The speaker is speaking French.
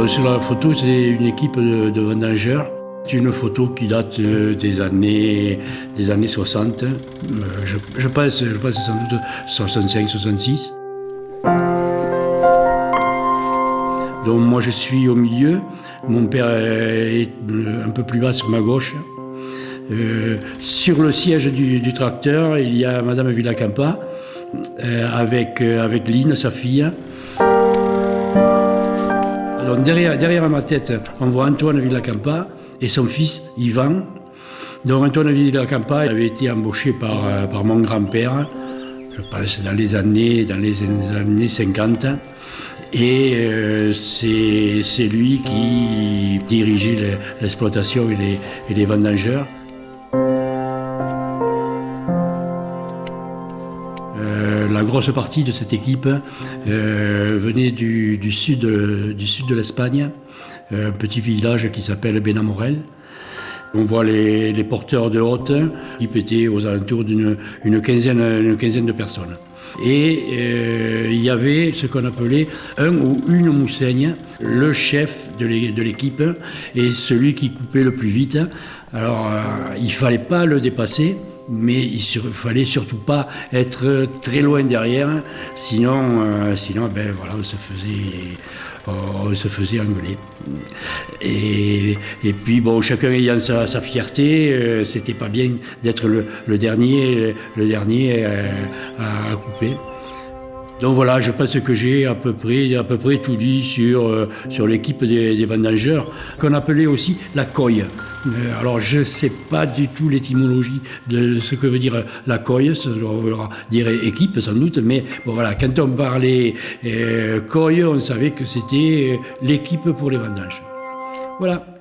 Donc sur la photo, c'est une équipe de vendangeurs. C'est une photo qui date des années 60. Je pense sans doute 65, 66. Donc moi je suis au milieu, mon père est un peu plus bas sur ma gauche. Sur le siège du tracteur, il y a Madame Villacampa avec Lynn, sa fille. Alors derrière ma tête, on voit Antoine Villacampa et son fils Yvan. Donc Antoine Villacampa avait été embauché par mon grand-père, je pense dans les années 50. Et c'est lui qui dirigeait l'exploitation et les vendangeurs. La grosse partie de cette équipe venait du sud de l'Espagne, un petit village qui s'appelle Benamorel. On voit les porteurs de hôtes qui étaient aux alentours d'une quinzaine de personnes. Et il y avait ce qu'on appelait un ou une moussaigne, le chef de l'équipe et celui qui coupait le plus vite. Alors il ne fallait pas le dépasser, mais il ne fallait surtout pas être très loin derrière, sinon ben, voilà, on se faisait engueuler. Et puis bon, chacun ayant sa fierté, c'était pas bien d'être le dernier à couper. Donc voilà, je pense que j'ai à peu près tout dit sur l'équipe des vendangeurs, qu'on appelait aussi la coille. Alors je ne sais pas du tout l'étymologie de ce que veut dire la coille, ça doit dire équipe sans doute, mais bon voilà, quand on parlait coille, on savait que c'était l'équipe pour les vendanges. Voilà.